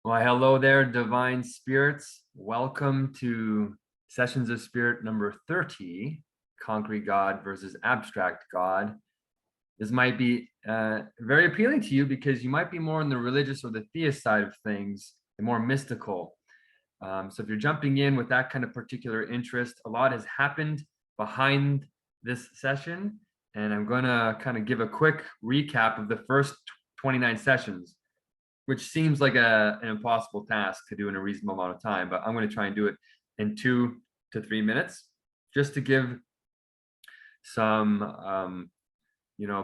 Well, hello there, divine spirits. Welcome to Sessions of Spirit number 30, Concrete God versus Abstract God. This might be very appealing to you because you might be more on the religious or the theist side of things, the more mystical. So if you're jumping in with that kind of particular interest, a lot has happened behind this session, and I'm going to kind of give a quick recap of the first 29 sessions, which seems like an impossible task to do in a reasonable amount of time, but I'm going to try and do it in 2 to 3 minutes, just to give some,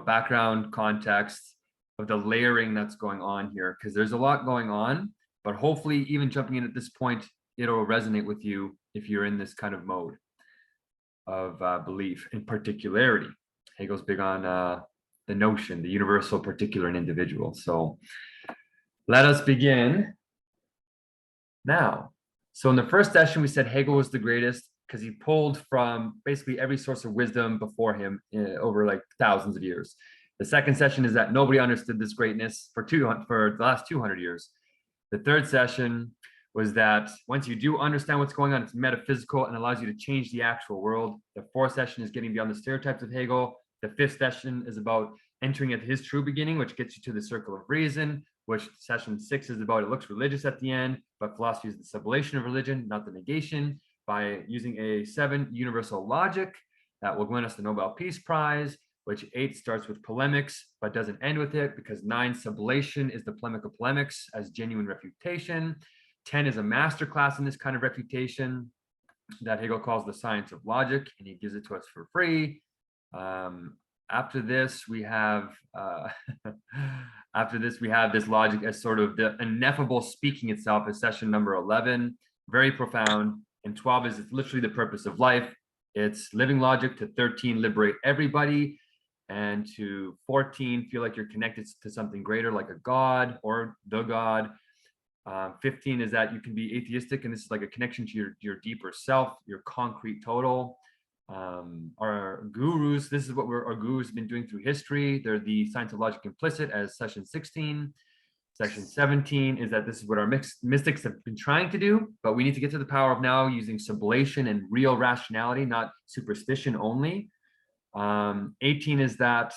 background context of the layering that's going on here, because there's a lot going on, but hopefully even jumping in at this point, it'll resonate with you if you're in this kind of mode of belief in particularity. Hegel's big on the notion, the universal, particular, and individual. So let us begin now. So in the first session, we said Hegel was the greatest because he pulled from basically every source of wisdom before him over like thousands of years. The second session is that nobody understood this greatness for the last 200 years. The third session was that once you do understand what's going on, it's metaphysical and allows you to change the actual world. The fourth session is getting beyond the stereotypes of Hegel. The fifth session is about entering at his true beginning, which gets you to the circle of reason, which session 6 is about. It looks religious at the end, but philosophy is the sublation of religion, not the negation, by using a 7 universal logic that will win us the Nobel Peace Prize, which 8 starts with polemics, but doesn't end with it, because 9 sublation is the polemic of polemics as genuine refutation. 10 is a masterclass in this kind of refutation that Hegel calls the science of logic, and he gives it to us for free. After this, we have this logic as sort of the ineffable speaking itself as session number 11, very profound. And 12 is it's literally the purpose of life. It's living logic. To 13, liberate everybody. And to 14, feel like you're connected to something greater, like a god or the god. 15 is that you can be atheistic, and this is like a connection to your deeper self, your concrete total. Our gurus, this is what our gurus have been doing through history. They're the science of logic implicit as session 16. Session 17 is that this is what our mystics have been trying to do, but we need to get to the power of now using sublation and real rationality, not superstition only. 18 is that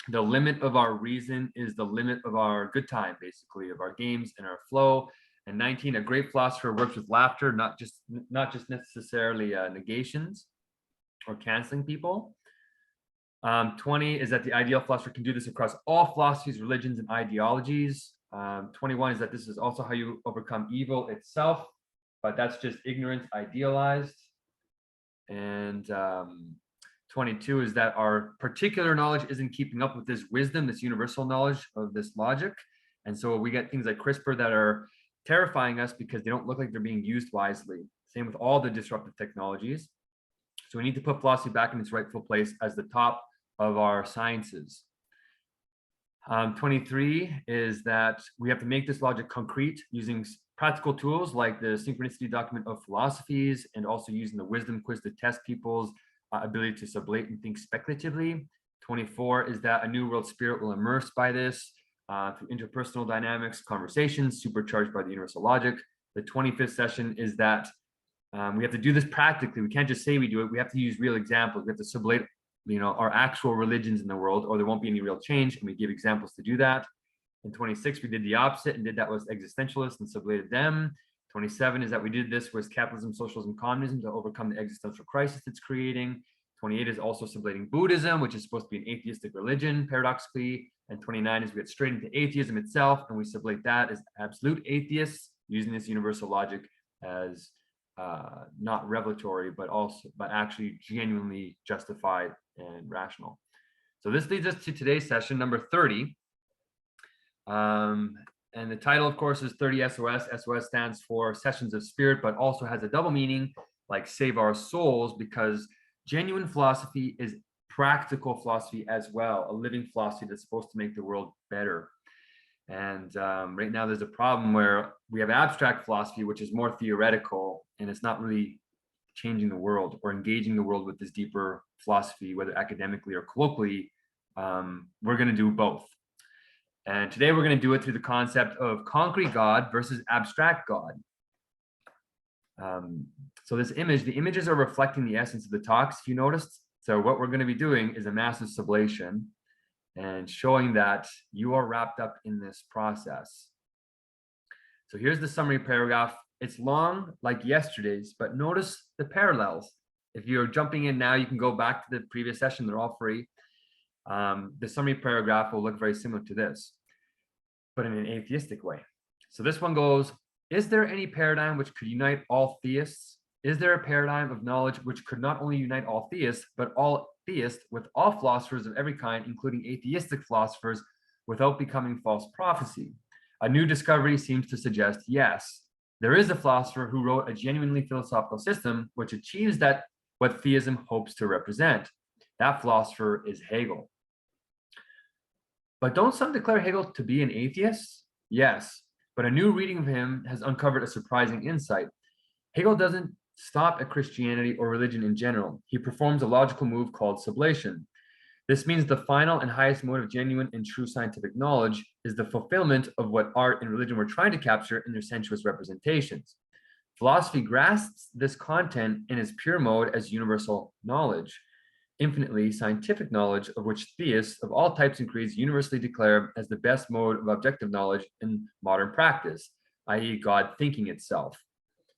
the limit of our reason is the limit of our good time, basically, of our games and our flow. And 19, a great philosopher works with laughter, not just necessarily negations or canceling people. 20 is that the ideal philosopher can do this across all philosophies, religions, and ideologies. 21 is that this is also how you overcome evil itself, but that's just ignorance idealized. And 22 is that our particular knowledge isn't keeping up with this wisdom, this universal knowledge of this logic. And so we get things like CRISPR that are terrifying us because they don't look like they're being used wisely. Same with all the disruptive technologies. So we need to put philosophy back in its rightful place as the top of our sciences. 23 is that we have to make this logic concrete using practical tools like the synchronicity document of philosophies, and also using the wisdom quiz to test people's ability to sublate and think speculatively. 24 is that a new world spirit will immerse by this through interpersonal dynamics, conversations supercharged by the universal logic. The 25th session is that we have to do this practically. We can't just say we do it. We have to use real examples. We have to sublate, our actual religions in the world, or there won't be any real change. And we give examples to do that. In 26, we did the opposite and did that with existentialists and sublated them. 27 is that we did this with capitalism, socialism, communism to overcome the existential crisis it's creating. 28 is also sublating Buddhism, which is supposed to be an atheistic religion, paradoxically. And 29 is we get straight into atheism itself, and we sublate that as absolute atheists, using this universal logic as not revelatory, but actually genuinely justified and rational. So this leads us to today's session, number 30. And the title, of course, is 30 SOS. SOS stands for Sessions of Spirit, but also has a double meaning, like save our souls, because genuine philosophy is practical philosophy as well, a living philosophy that's supposed to make the world better. And right now there's a problem where we have abstract philosophy, which is more theoretical, and it's not really changing the world or engaging the world with this deeper philosophy, whether academically or colloquially. We're going to do both. And today we're going to do it through the concept of concrete God versus abstract God. So this image, the images are reflecting the essence of the talks, if you noticed. So what we're going to be doing is a massive sublation and showing that you are wrapped up in this process. So here's the summary paragraph. It's long like yesterday's, but notice the parallels. If you're jumping in now, you can go back to the previous session. They're all free. The summary paragraph will look very similar to this, but in an atheistic way. So this one goes, is there any paradigm which could unite all theists? Is there a paradigm of knowledge which could not only unite all theists, but all theists with all philosophers of every kind, including atheistic philosophers, without becoming false prophecy? A new discovery seems to suggest yes. There is a philosopher who wrote a genuinely philosophical system which achieves that what theism hopes to represent. That philosopher is Hegel. But don't some declare Hegel to be an atheist? Yes, but a new reading of him has uncovered a surprising insight. Hegel doesn't stop at Christianity or religion in general. He performs a logical move called sublation. This means the final and highest mode of genuine and true scientific knowledge is the fulfillment of what art and religion were trying to capture in their sensuous representations. Philosophy grasps this content in its pure mode as universal knowledge, infinitely scientific knowledge, of which theists of all types and creeds universally declare as the best mode of objective knowledge in modern practice, i.e. God thinking itself.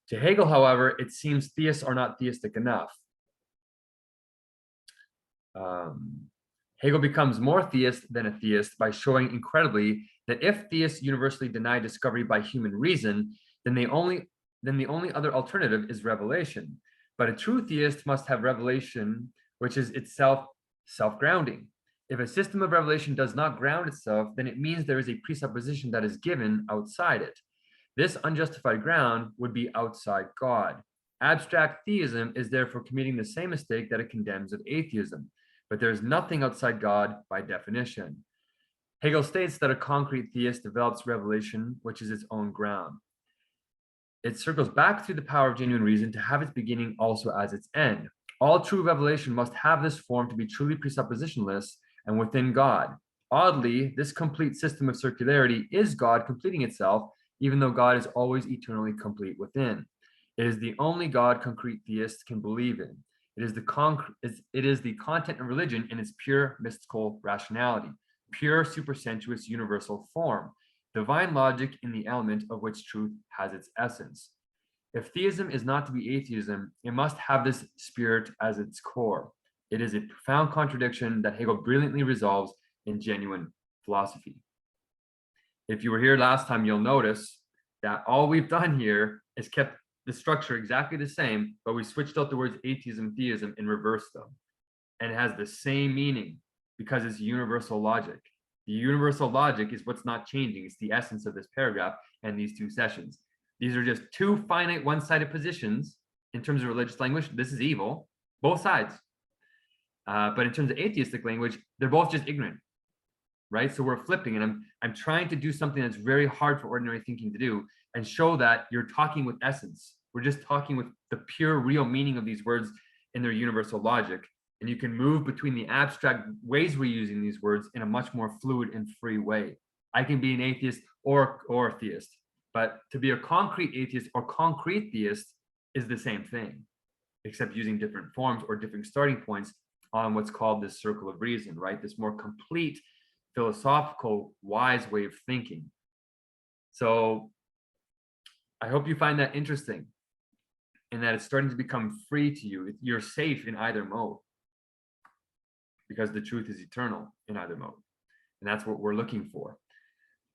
To Hegel, however, it seems theists are not theistic enough. Hegel becomes more theist than a theist by showing incredibly that if theists universally deny discovery by human reason, then the only other alternative is revelation. But a true theist must have revelation, which is itself self-grounding. If a system of revelation does not ground itself, then it means there is a presupposition that is given outside it. This unjustified ground would be outside God. Abstract theism is therefore committing the same mistake that it condemns of atheism, but there is nothing outside God by definition. Hegel states that a concrete theist develops revelation, which is its own ground. It circles back through the power of genuine reason to have its beginning also as its end. All true revelation must have this form to be truly presuppositionless and within God. Oddly, this complete system of circularity is God completing itself, even though God is always eternally complete within. It is the only God concrete theists can believe in. It is the content of religion in its pure mystical rationality, pure supersensuous universal form, divine logic in the element of which truth has its essence. If theism is not to be atheism, it must have this spirit as its core. It is a profound contradiction that Hegel brilliantly resolves in genuine philosophy. If you were here last time, you'll notice that all we've done here is kept the structure exactly the same, but we switched out the words atheism, theism, and reversed them. And it has the same meaning because it's universal logic. The universal logic is what's not changing. It's the essence of this paragraph and these two sessions. These are just two finite one-sided positions in terms of religious language. This is evil, both sides. But in terms of atheistic language, they're both just ignorant, right? So we're flipping, and I'm trying to do something that's very hard for ordinary thinking to do and show that you're talking with essence. We're just talking with the pure, real meaning of these words in their universal logic. And you can move between the abstract ways we're using these words in a much more fluid and free way. I can be an atheist or a theist, but to be a concrete atheist or concrete theist is the same thing, except using different forms or different starting points on what's called this circle of reason, right? This more complete, philosophical, wise way of thinking. So I hope you find that interesting and that it's starting to become free to you. You're safe in either mode because the truth is eternal in either mode. And that's what we're looking for.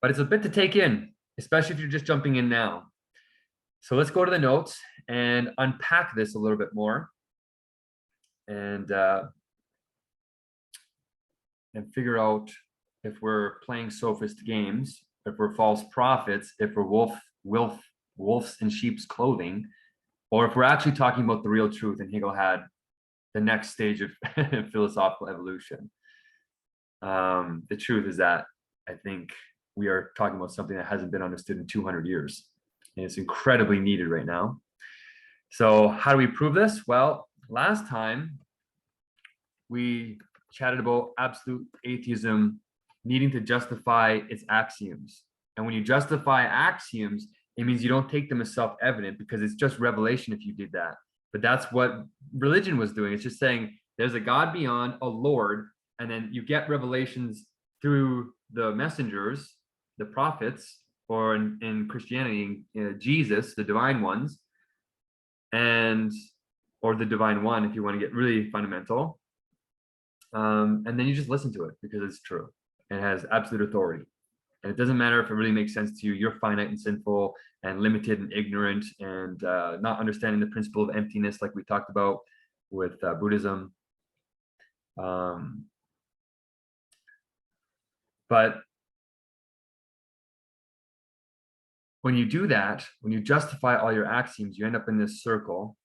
But it's a bit to take in, especially if you're just jumping in now. So let's go to the notes and unpack this a little bit more and figure out if we're playing sophist games, if we're false prophets, if we're wolves in sheep's clothing, or if we're actually talking about the real truth and Hegel had the next stage of philosophical evolution. The truth is that I think we are talking about something that hasn't been understood in 200 years. And it's incredibly needed right now. So how do we prove this? Well, last time we chatted about absolute atheism needing to justify its axioms. And when you justify axioms, it means you don't take them as self-evident, because it's just revelation if you did that. But that's what religion was doing. It's just saying there's a God beyond, a Lord, and then you get revelations through the messengers, the prophets, or in Christianity, Jesus, the divine ones, or the divine one, if you want to get really fundamental. And then you just listen to it because it's true and has absolute authority. And it doesn't matter if it really makes sense to you. You're finite and sinful and limited and ignorant and not understanding the principle of emptiness, like we talked about with Buddhism. But when you do that, when you justify all your axioms, you end up in this circle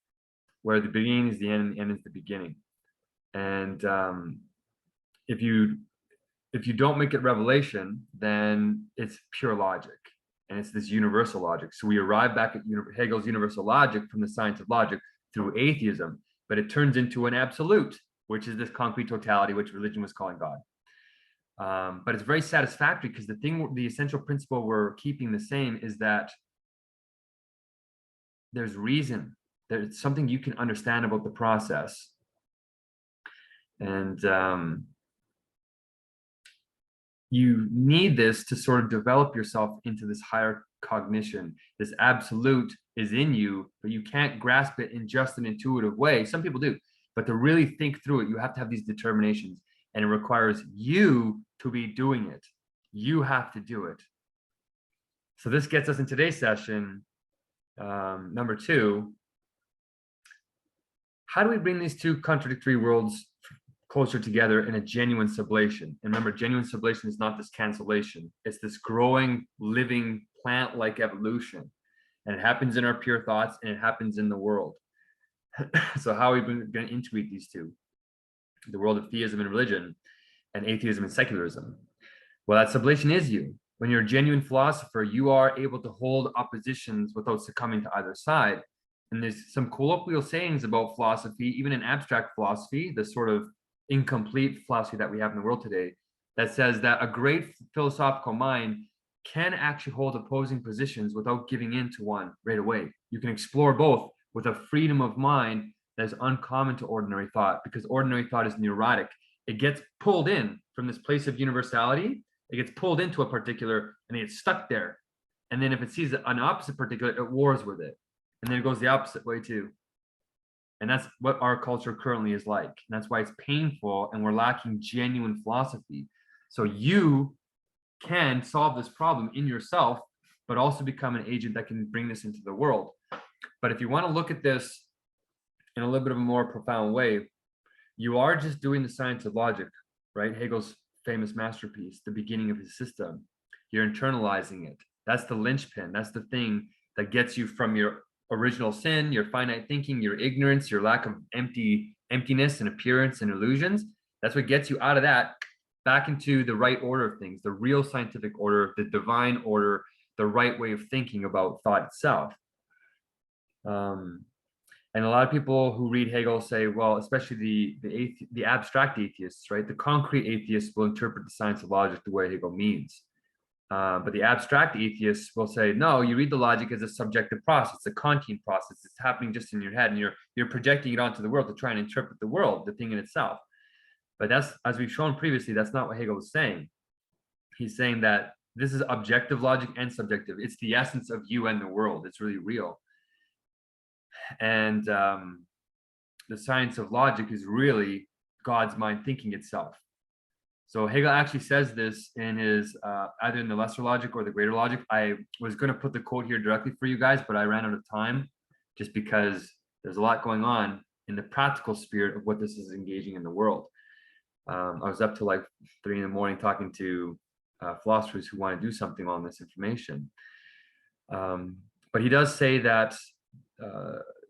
where the beginning is the end and the end is the beginning. And if you don't make it revelation, then it's pure logic, and it's this universal logic. So we arrive back at Hegel's universal logic from the science of logic through atheism, but it turns into an absolute, which is this concrete totality, which religion was calling God. But it's very satisfactory, because the essential principle we're keeping the same is that there's reason. There's something you can understand about the process. And you need this to sort of develop yourself into this higher cognition. This absolute is in you, but you can't grasp it in just an intuitive way. Some people do, but to really think through it, you have to have these determinations, and it requires you to be doing it. You have to do it. So this gets us in today's session, number 2. How do we bring these two contradictory worlds closer together in a genuine sublation? And remember, genuine sublation is not this cancellation. It's this growing, living, plant-like evolution. And it happens in our pure thoughts, and it happens in the world. So how are we going to integrate these two? The world of theism and religion, and atheism and secularism. Well, that sublation is you. When you're a genuine philosopher, you are able to hold oppositions without succumbing to either side. And there's some colloquial sayings about philosophy, even in abstract philosophy, the sort of incomplete philosophy that we have in the world today, that says that a great philosophical mind can actually hold opposing positions without giving in to one right away. You can explore both with a freedom of mind that is uncommon to ordinary thought, because ordinary thought is neurotic. It gets pulled in from this place of universality. It gets pulled into a particular, and it gets stuck there. And then if it sees an opposite particular, it wars with it. And then it goes the opposite way too. And that's what our culture currently is like. And that's why it's painful, and we're lacking genuine philosophy. So you can solve this problem in yourself, but also become an agent that can bring this into the world. But if you want to look at this in a little bit of a more profound way, you are just doing the science of logic, right? Hegel's famous masterpiece, the beginning of his system. You're internalizing it. That's the linchpin. That's the thing that gets you from your original sin, your finite thinking, your ignorance, your lack of emptiness and appearance and illusions. That's what gets you out of that back into the right order of things, the real scientific order, the divine order, the right way of thinking about thought itself. And a lot of people who read Hegel say, well, especially the abstract atheists, right? The concrete atheists will interpret the science of logic the way Hegel means. But the abstract atheists will say, no, you read the logic as a subjective process, a Kantian process. It's happening just in your head, and you're projecting it onto the world to try and interpret the world, the thing in itself. But that's, as we've shown previously, that's not what Hegel was saying. He's saying that this is objective logic and subjective. It's the essence of you and the world. It's really real. And the science of logic is really God's mind thinking itself. So Hegel actually says this in his either in the lesser logic or the greater logic. I was going to put the quote here directly for you guys, but I ran out of time just because there's a lot going on in the practical spirit of what this is engaging in the world. I was up till like 3 a.m. talking to philosophers who want to do something on this information. But he does say that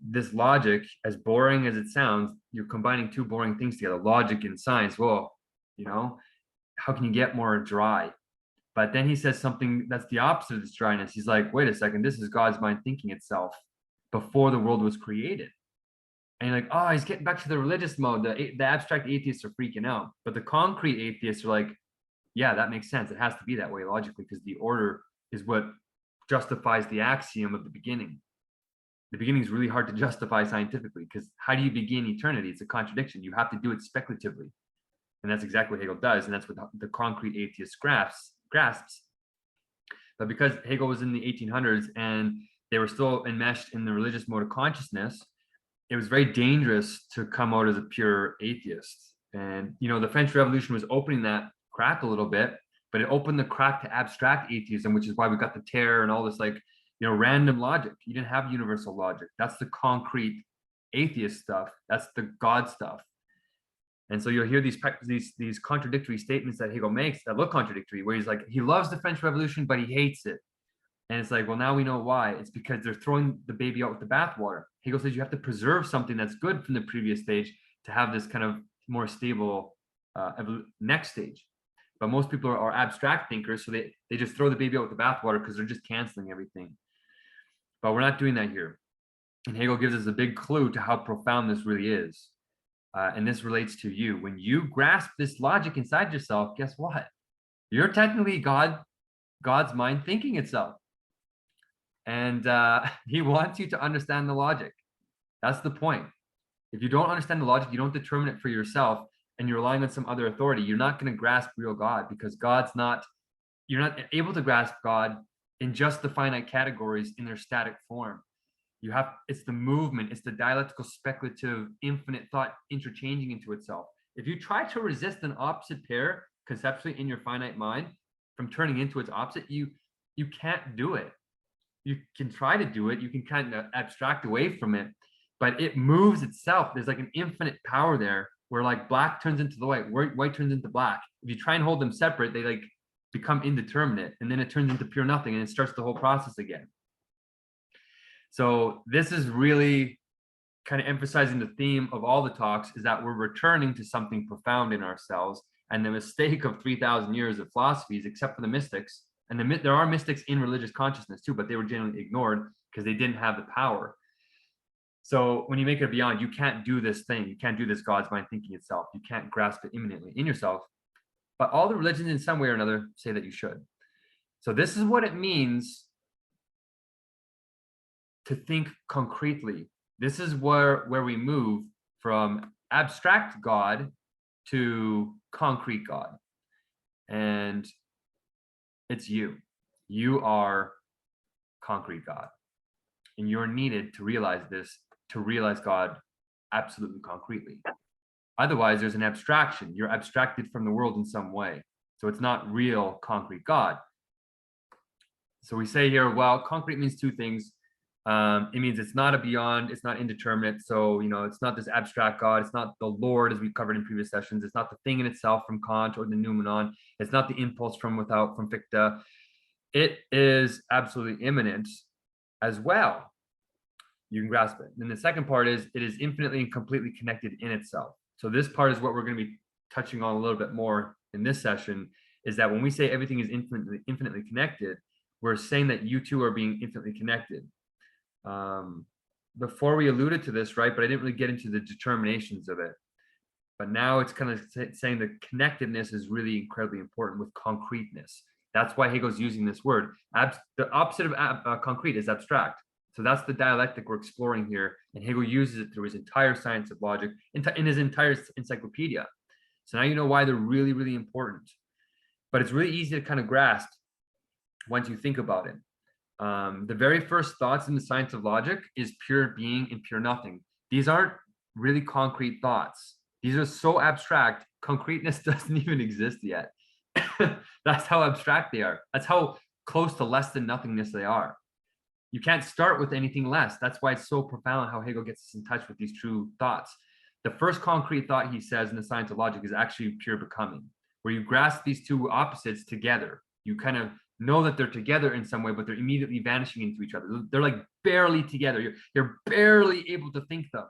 this logic, as boring as it sounds, you're combining two boring things together, logic and science. Well, you know, how can you get more dry? But then he says something that's the opposite of this dryness. He's like, wait a second, this is God's mind thinking itself before the world was created. And you're like, oh, he's getting back to the religious mode. The abstract atheists are freaking out. But the concrete atheists are like, yeah, that makes sense. It has to be that way logically, because the order is what justifies the axiom of the beginning. The beginning is really hard to justify scientifically, because how do you begin eternity? It's a contradiction. You have to do it speculatively. And that's exactly what Hegel does. And that's what the concrete atheist grasps. But because Hegel was in the 1800s and they were still enmeshed in the religious mode of consciousness, it was very dangerous to come out as a pure atheist. And, the French Revolution was opening that crack a little bit, but it opened the crack to abstract atheism, which is why we got the terror and all this, like, random logic. You didn't have universal logic. That's the concrete atheist stuff. That's the God stuff. And so you'll hear these contradictory statements that Hegel makes that look contradictory, where he's like, he loves the French Revolution, but he hates it. And it's like, well, now we know why. It's because they're throwing the baby out with the bathwater. Hegel says you have to preserve something that's good from the previous stage to have this kind of more stable next stage. But most people are abstract thinkers, so they just throw the baby out with the bathwater because they're just canceling everything. But we're not doing that here. And Hegel gives us a big clue to how profound this really is. And this relates to you. When you grasp this logic inside yourself, guess what? You're technically God's mind thinking itself. And he wants you to understand the logic. That's the point. If you don't understand the logic, you don't determine it for yourself, and you're relying on some other authority, you're not going to grasp real God, because you're not able to grasp God in just the finite categories in their static form. It's the movement, it's the dialectical, speculative, infinite thought interchanging into itself. If you try to resist an opposite pair conceptually in your finite mind from turning into its opposite, you can't do it. You can try to do it, you can kind of abstract away from it, but it moves itself. There's like an infinite power there, where like black turns into the white turns into black. If you try and hold them separate, they like become indeterminate, and then it turns into pure nothing, and it starts the whole process again. So this is really kind of emphasizing the theme of all the talks, is that we're returning to something profound in ourselves. And the mistake of 3,000 years of philosophies, except for the mystics, and there are mystics in religious consciousness too, but they were generally ignored because they didn't have the power. So when you make it beyond, you can't do this thing. You can't do this God's mind thinking itself. You can't grasp it immanently in yourself. But all the religions in some way or another say that you should. So this is what it means to think concretely. This is where we move from abstract God to concrete God. And it's you. You are concrete God. And you're needed to realize this, to realize God absolutely concretely. Otherwise, there's an abstraction. You're abstracted from the world in some way. So it's not real concrete God. So we say here, well, concrete means two things. It means it's not a beyond, it's not indeterminate. So, it's not this abstract God. It's not the Lord, as we covered in previous sessions. It's not the thing in itself from Kant or the noumenon. It's not the impulse from without, from Fichte. It is absolutely immanent as well. You can grasp it. And the second part is it is infinitely and completely connected in itself. So this part is what we're going to be touching on a little bit more in this session, is that when we say everything is infinitely connected, we're saying that you two are being infinitely connected. Before we alluded to this, right? But I didn't really get into the determinations of it. But now it's kind of saying that connectedness is really incredibly important with concreteness. That's why Hegel's using this word. The opposite of concrete is abstract. So that's the dialectic we're exploring here. And Hegel uses it through his entire science of logic, in his entire encyclopedia. So now you know why they're really, really important. But it's really easy to kind of grasp once you think about it. The very first thoughts in the science of logic is pure being and pure nothing. These aren't really concrete thoughts. These are so abstract, concreteness doesn't even exist yet. That's how abstract they are. That's how close to less than nothingness they are. You can't start with anything less. That's why it's so profound how Hegel gets us in touch with these true thoughts. The first concrete thought, he says, in the science of logic is actually pure becoming, where you grasp these two opposites together. You kind of know that they're together in some way, but they're immediately vanishing into each other. They're like barely together. You're barely able to think them.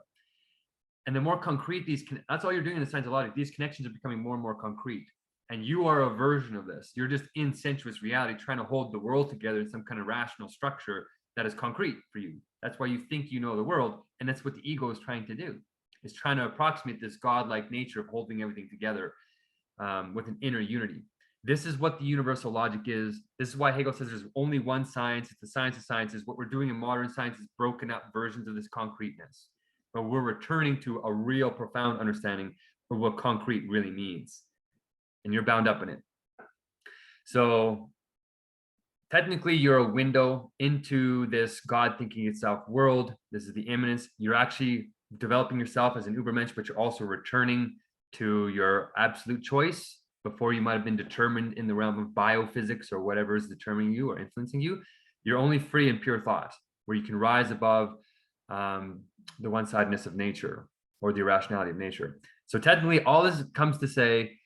And the more concrete that's all you're doing in the science of logic. These connections are becoming more and more concrete. And you are a version of this. You're just in sensuous reality, trying to hold the world together in some kind of rational structure that is concrete for you. That's why you think you know the world. And that's what the ego is trying to do. It's trying to approximate this godlike nature of holding everything together with an inner unity. This is what the universal logic is. This is why Hegel says there's only one science. It's the science of sciences. What we're doing in modern science is broken up versions of this concreteness. But we're returning to a real profound understanding of what concrete really means. And you're bound up in it. So technically, you're a window into this God thinking itself world. This is the immanence. You're actually developing yourself as an Übermensch, but you're also returning to your absolute choice. Before you might have been determined in the realm of biophysics or whatever is determining you or influencing you. You're only free in pure thought, where you can rise above the one-sidedness of nature or the irrationality of nature. So technically, all this comes to say,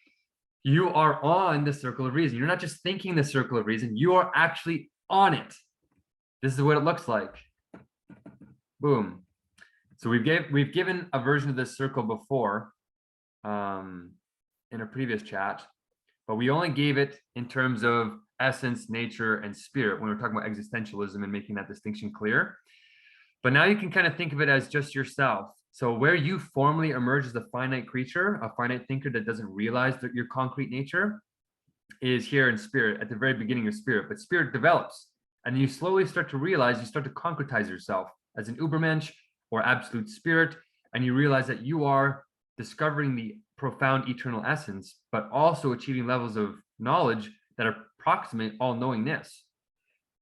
you are on the circle of reason. You're not just thinking the circle of reason, you are actually on it. This is what it looks like. Boom. So we've given a version of this circle before in a previous chat, but we only gave it in terms of essence, nature, and spirit when we're talking about existentialism and making that distinction clear. But now you can kind of think of it as just yourself. So where you formally emerge as a finite creature, a finite thinker that doesn't realize that your concrete nature, is here in spirit, at the very beginning of spirit. But spirit develops, and you slowly start to realize, you start to concretize yourself as an Übermensch or absolute spirit, and you realize that you are discovering the profound eternal essence, but also achieving levels of knowledge that approximate all-knowingness.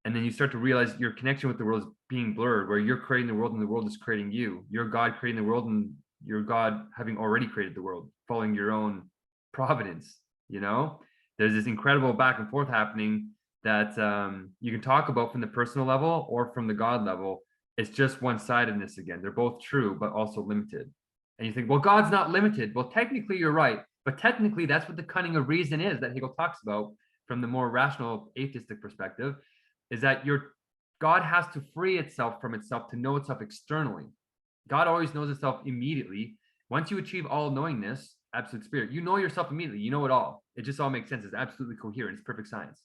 And then you start to realize your connection with the world is being blurred, where you're creating the world and the world is creating you. You're God creating the world and you're God having already created the world, following your own providence. You know, there's this incredible back and forth happening that you can talk about from the personal level or from the God level. It's just one-sidedness again. They're both true, but also limited. And you think, well, God's not limited. Well, technically you're right. But technically that's what the cunning of reason is that Hegel talks about from the more rational atheistic perspective, is that God has to free itself from itself to know itself externally. God always knows itself immediately. Once you achieve all knowingness, absolute spirit, you know yourself immediately. You know it all. It just all makes sense. It's absolutely coherent. It's perfect science.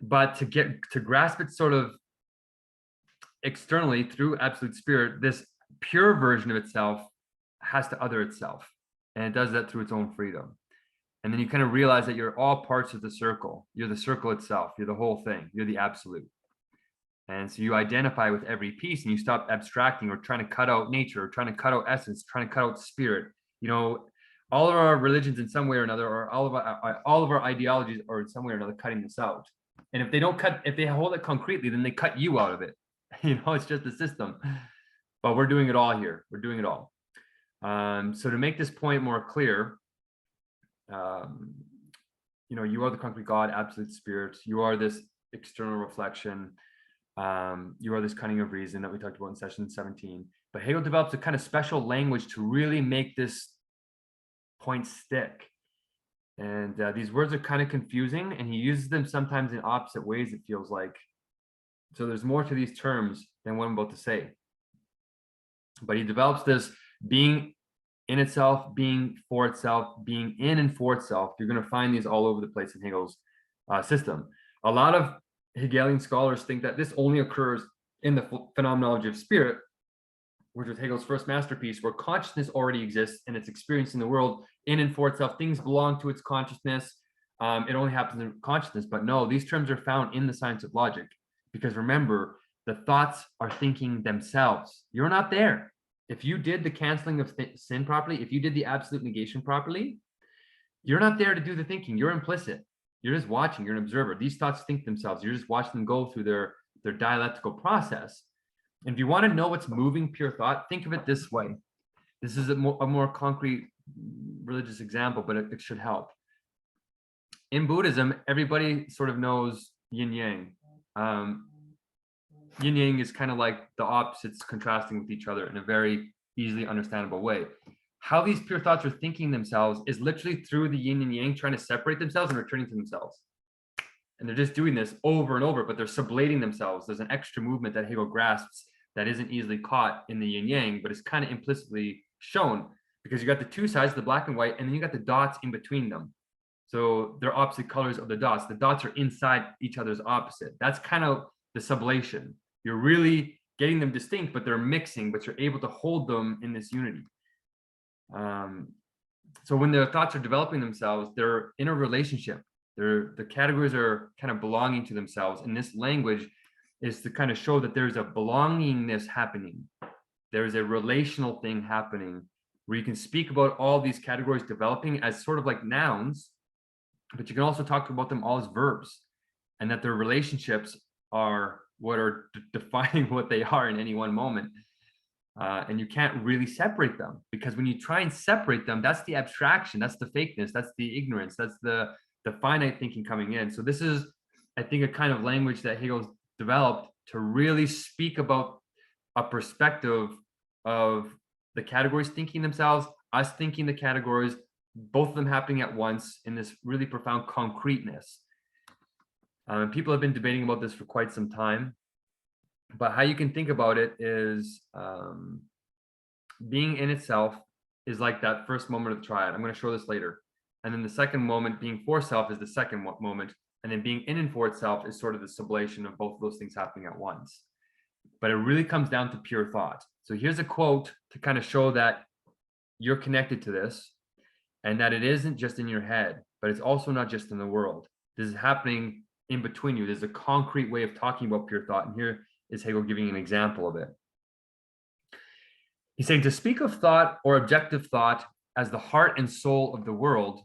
But to grasp it sort of externally through absolute spirit, this pure version of itself has to other itself. And it does that through its own freedom. And then you kind of realize that you're all parts of the circle. You're the circle itself. You're the whole thing. You're the absolute. And so you identify with every piece and you stop abstracting or trying to cut out nature, or trying to cut out essence, trying to cut out spirit. You know, all of our religions in some way or another, or all of our ideologies are in some way or another cutting this out. And if they hold it concretely, then they cut you out of it. You know, it's just a system. But we're doing it all here. We're doing it all. So to make this point more clear, you know, you are the concrete God, absolute spirit. You are this external reflection. You are this cunning of reason that we talked about in session 17. But Hegel develops a kind of special language to really make this point stick. And these words are kind of confusing, and he uses them sometimes in opposite ways, it feels like. So there's more to these terms than what I'm about to say. But he develops this being in itself, being for itself, being in and for itself. You're going to find these all over the place in Hegel's system. A lot of Hegelian scholars think that this only occurs in the phenomenology of spirit, which was Hegel's first masterpiece, where consciousness already exists and it's experiencing the world in and for itself. Things belong to its consciousness. It only happens in consciousness. But no, these terms are found in the science of logic, because remember, the thoughts are thinking themselves. You're not there. If you did the canceling of sin properly, if you did the absolute negation properly, you're not there to do the thinking. You're implicit. You're just watching. You're an observer. These thoughts think themselves. You're just watching them go through their dialectical process. And if you want to know what's moving pure thought, think of it this way. This is a more concrete religious example, but it should help. In Buddhism, everybody sort of knows yin-yang. Yin-yang is kind of like the opposites contrasting with each other in a very easily understandable way. How these pure thoughts are thinking themselves is literally through the yin and yang, trying to separate themselves and returning to themselves. And they're just doing this over and over, but they're sublating themselves. There's an extra movement that Hegel grasps that isn't easily caught in the yin yang, but it's kind of implicitly shown, because you got the two sides, the black and white, and then you got the dots in between them. So they're opposite colors of the dots. The dots are inside each other's opposite. That's kind of the sublation. You're really getting them distinct, but they're mixing, but you're able to hold them in this unity. So when the thoughts are developing themselves, they're in a relationship. The categories are kind of belonging to themselves. And this language is to kind of show that there's a belongingness happening. There's a relational thing happening where you can speak about all these categories developing as sort of like nouns, but you can also talk about them all as verbs, and that their relationships are what are defining what they are in any one moment. And you can't really separate them, because when you try and separate them, that's the abstraction, that's the fakeness, that's the ignorance, that's the finite thinking coming in. So this is, I think, a kind of language that Hegel's developed to really speak about a perspective of the categories thinking themselves, us thinking the categories, both of them happening at once in this really profound concreteness. People have been debating about this for quite some time, but how you can think about it is being in itself is like that first moment of the triad. I'm going to show this later. And then the second moment, being for self, is the second moment. And then being in and for itself is sort of the sublation of both of those things happening at once. But it really comes down to pure thought. So here's a quote to kind of show that you're connected to this, and that it isn't just in your head, but it's also not just in the world. This is happening in between you. There's a concrete way of talking about pure thought. And here is Hegel giving an example of it. He's saying, to speak of thought or objective thought as the heart and soul of the world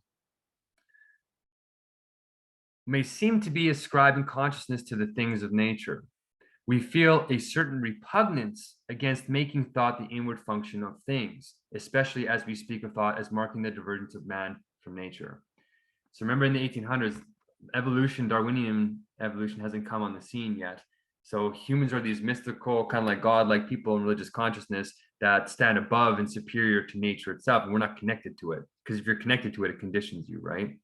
may seem to be ascribing consciousness to the things of nature. We feel a certain repugnance against making thought the inward function of things, especially as we speak of thought as marking the divergence of man from nature. So remember, in the 1800s, evolution, Darwinian evolution, hasn't come on the scene yet. So humans are these mystical, kind of like God-like people in religious consciousness that stand above and superior to nature itself. And we're not connected to it, because if you're connected to it, it conditions you, right?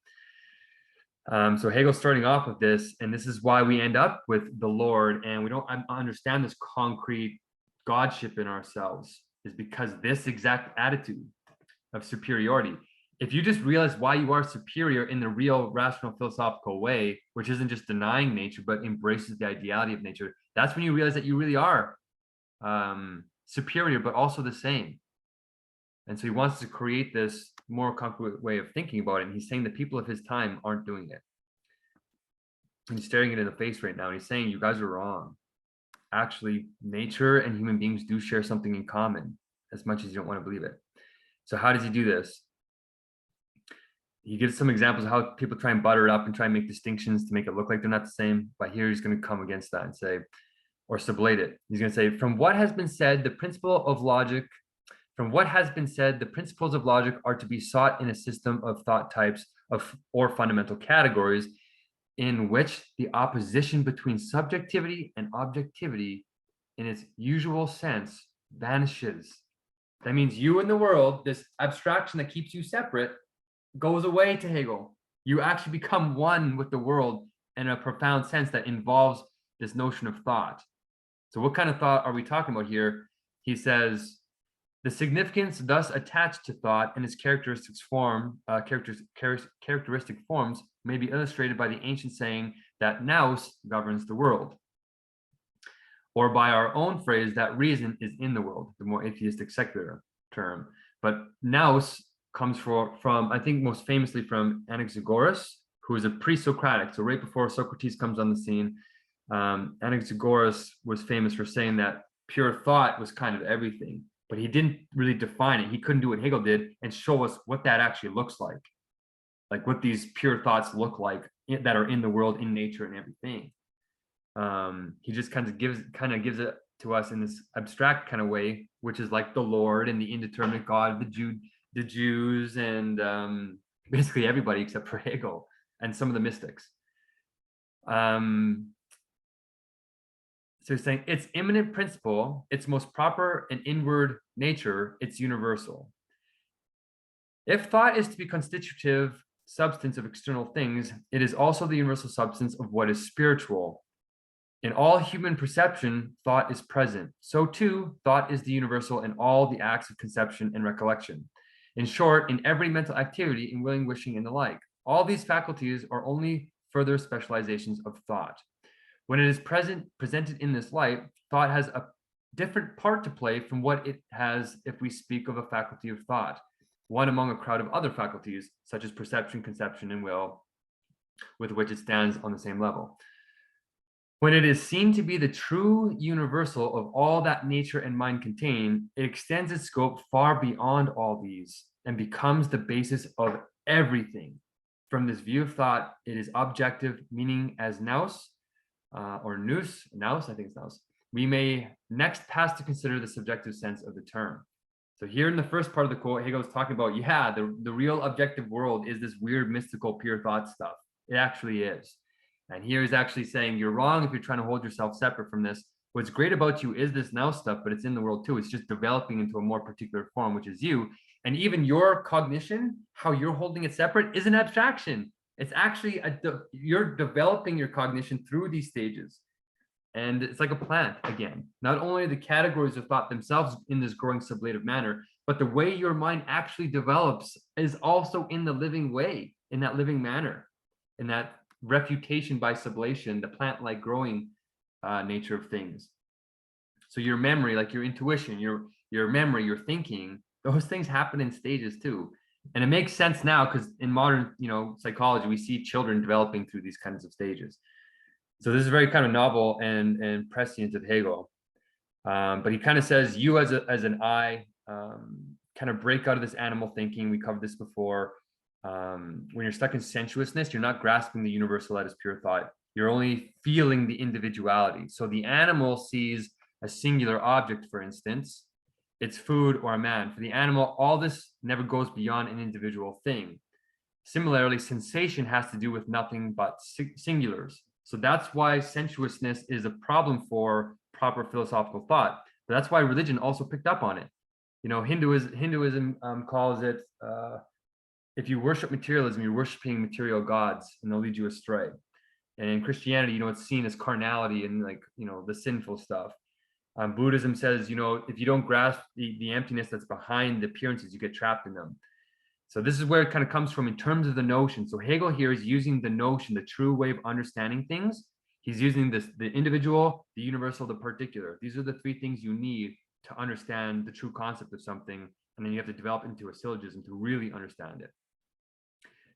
So Hegel's starting off with this, and this is why we end up with the Lord, and we don't understand this concrete godship in ourselves, is because this exact attitude of superiority. If you just realize why you are superior in the real rational philosophical way, which isn't just denying nature, but embraces the ideality of nature, that's when you realize that you really are superior, but also the same. And so he wants to create this more concrete way of thinking about it. And he's saying the people of his time aren't doing it. And he's staring it in the face right now. And he's saying, you guys are wrong. Actually, nature and human beings do share something in common, as much as you don't want to believe it. So how does he do this? He gives some examples of how people try and butter it up and try and make distinctions to make it look like they're not the same. But here he's going to come against that and say, or sublate it. He's going to say, from what has been said, the principles of logic are to be sought in a system of thought types or fundamental categories in which the opposition between subjectivity and objectivity in its usual sense vanishes. That means you and the world, this abstraction that keeps you separate, goes away to Hegel. You actually become one with the world in a profound sense that involves this notion of thought. So what kind of thought are we talking about here? He says, the significance thus attached to thought and its characteristic forms may be illustrated by the ancient saying that nous governs the world, or by our own phrase that reason is in the world, the more atheistic secular term. But nous comes from I think most famously from Anaxagoras, who is a pre-Socratic. So right before Socrates comes on the scene, Anaxagoras was famous for saying that pure thought was kind of everything, but he didn't really define it. He couldn't do what Hegel did and show us what that actually looks like what these pure thoughts look like that are in the world, in nature, and everything. He just kind of gives it to us in this abstract kind of way, which is like the Lord and the indeterminate God, the Jews, and basically everybody except for Hegel and some of the mystics. So he's saying its immanent principle, its most proper and inward nature, its universal. If thought is to be constitutive substance of external things, it is also the universal substance of what is spiritual. In all human perception, thought is present. So too, thought is the universal in all the acts of conception and recollection. In short, in every mental activity, in willing, wishing, and the like. All these faculties are only further specializations of thought. When it is presented in this light, thought has a different part to play from what it has if we speak of a faculty of thought. one among a crowd of other faculties, such as perception, conception, and will, with which it stands on the same level. When it is seen to be the true universal of all that nature and mind contain, it extends its scope far beyond all these and becomes the basis of everything. From this view of thought, it is objective, meaning as nous, or nous, I think it's nous. We may next pass to consider the subjective sense of the term. So here in the first part of the quote, Hegel is talking about, yeah, the real objective world is this weird, mystical, pure thought stuff. It actually is. And here he's actually saying you're wrong if you're trying to hold yourself separate from this. What's great about you is this now stuff, but it's in the world too. It's just developing into a more particular form, which is you. And even your cognition, how you're holding it separate, is an abstraction. It's actually, you're developing your cognition through these stages. And it's like a plant again. Not only the categories of thought themselves in this growing sublative manner, but the way your mind actually develops is also in the living way, in that living manner, in that refutation by sublation, the plant-like growing nature of things. So your memory, like your intuition, your memory, your thinking, those things happen in stages too. And it makes sense now because in modern, psychology, we see children developing through these kinds of stages. So this is very kind of novel and prescient of Hegel. But he kind of says you as an I kind of break out of this animal thinking. We covered this before. When you're stuck in sensuousness, you're not grasping the universal as pure thought. You're only feeling the individuality. So the animal sees a singular object, for instance, it's food or a man. For the animal, all this never goes beyond an individual thing. Similarly, sensation has to do with nothing but singulars. So that's why sensuousness is a problem for proper philosophical thought. But that's why religion also picked up on it. Hinduism calls it, if you worship materialism, you're worshiping material gods, and they'll lead you astray. And in Christianity, it's seen as carnality and the sinful stuff. Buddhism says, if you don't grasp the emptiness that's behind the appearances, you get trapped in them. So this is where it kind of comes from in terms of the notion. So Hegel here is using the notion, the true way of understanding things. He's using the individual, the universal, the particular. These are the three things you need to understand the true concept of something. And then you have to develop into a syllogism to really understand it.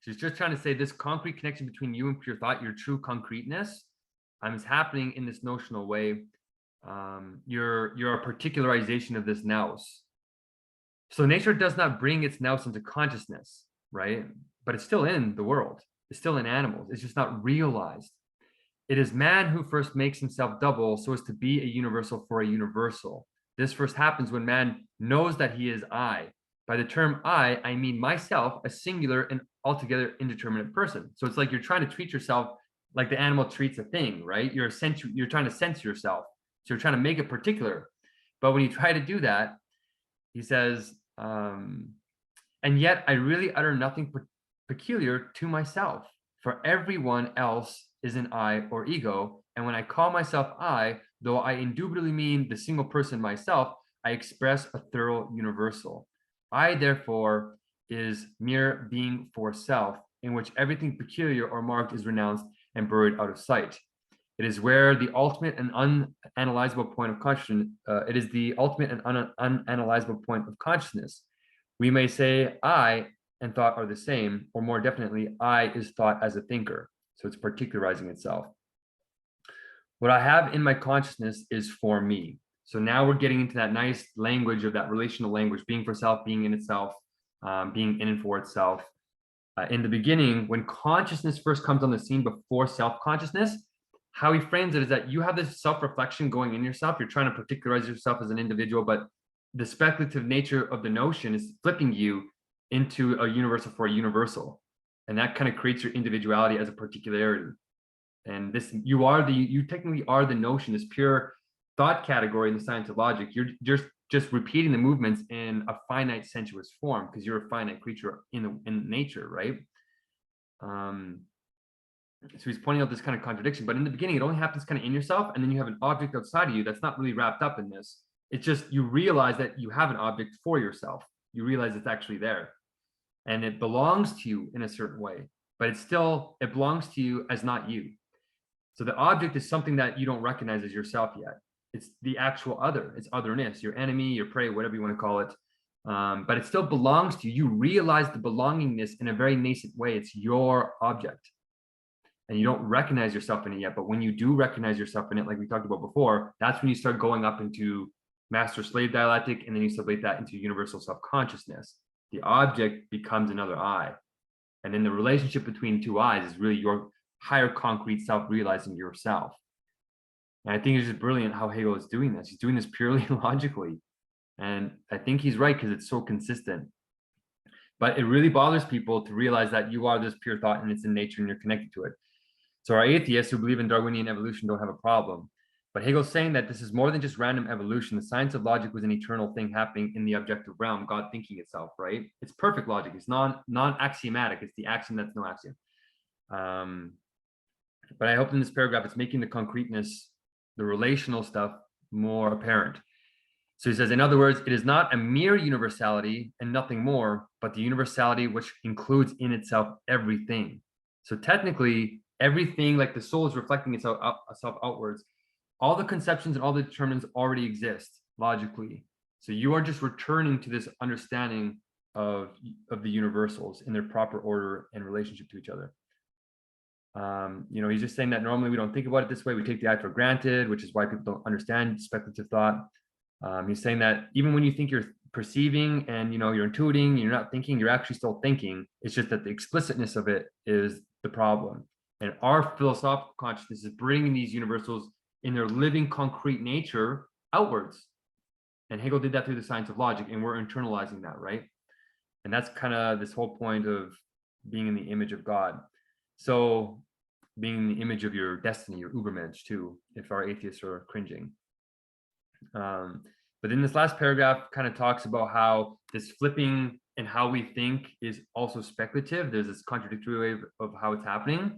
So he's just trying to say this concrete connection between you and pure thought, your true concreteness, is happening in this notional way. You're a particularization of this nous. So nature does not bring its nous into consciousness, right? But it's still in the world. It's still in animals. It's just not realized. It is man who first makes himself double so as to be a universal for a universal. This first happens when man knows that he is I. By the term I mean myself, a singular and altogether indeterminate person. So it's like you're trying to treat yourself like the animal treats a thing, right? You're trying to sense yourself. So you're trying to make it particular. But when you try to do that, he says, and yet I really utter nothing peculiar to myself, for everyone else is an I or ego. And when I call myself I, though I indubitably mean the single person myself, I express a thorough universal. I, therefore, is mere being for self, in which everything peculiar or marked is renounced and buried out of sight. It is where the ultimate and unanalyzable point of consciousness, unanalyzable point of consciousness. We may say I and thought are the same, or more definitely, I is thought as a thinker. So it's particularizing itself. What I have in my consciousness is for me. So now we're getting into that nice language of that relational language, being for self, being in itself, being in and for itself. In the beginning, when consciousness first comes on the scene before self-consciousness, how he frames it is that you have this self-reflection going in yourself. You're trying to particularize yourself as an individual, but the speculative nature of the notion is flipping you into a universal for a universal. And that kind of creates your individuality as a particularity. And this, you technically are the notion, this pure thought category in the science of logic. You're just repeating the movements in a finite sensuous form because you're a finite creature in nature, right? So he's pointing out this kind of contradiction, but in the beginning, it only happens kind of in yourself, and then you have an object outside of you that's not really wrapped up in this. It's just you realize that you have an object for yourself. You realize it's actually there, and it belongs to you in a certain way, but it belongs to you as not you. So the object is something that you don't recognize as yourself yet. It's the actual other. It's otherness, your enemy, your prey, whatever you want to call it. but it still belongs to you. You realize the belongingness in a very nascent way. It's your object, and you don't recognize yourself in it yet. But when you do recognize yourself in it, like we talked about before, that's when you start going up into master-slave dialectic, and then you sublate that into universal self-consciousness. The object becomes another I, and then the relationship between two I's is really your higher concrete self realizing yourself. And I think it's just brilliant how Hegel is doing this. He's doing this purely logically. And I think he's right because it's so consistent. But it really bothers people to realize that you are this pure thought and it's in nature and you're connected to it. So our atheists who believe in Darwinian evolution don't have a problem. But Hegel's saying that this is more than just random evolution. The science of logic was an eternal thing happening in the objective realm, God thinking itself, right? It's perfect logic. It's non-axiomatic. It's the axiom that's no axiom. But I hope in this paragraph, it's making the concreteness, the relational stuff more apparent. So he says, in other words, it is not a mere universality and nothing more, but the universality which includes in itself everything. So technically, everything, like the soul is reflecting itself outwards, all the conceptions and all the determinants already exist logically. So you are just returning to this understanding of the universals in their proper order and relationship to each other. He's just saying that normally we don't think about it this way. We take the I for granted, which is why people don't understand speculative thought. He's saying that even when you think you're perceiving and you're intuiting, you're not thinking, you're actually still thinking. It's just that the explicitness of it is the problem. And our philosophical consciousness is bringing these universals in their living concrete nature outwards. And Hegel did that through the science of logic, and we're internalizing that, right? And that's kind of this whole point of being in the image of God. So being in the image of your destiny, your Übermensch too, if our atheists are cringing. But then this last paragraph kind of talks about how this flipping and how we think is also speculative. There's this contradictory way of how it's happening,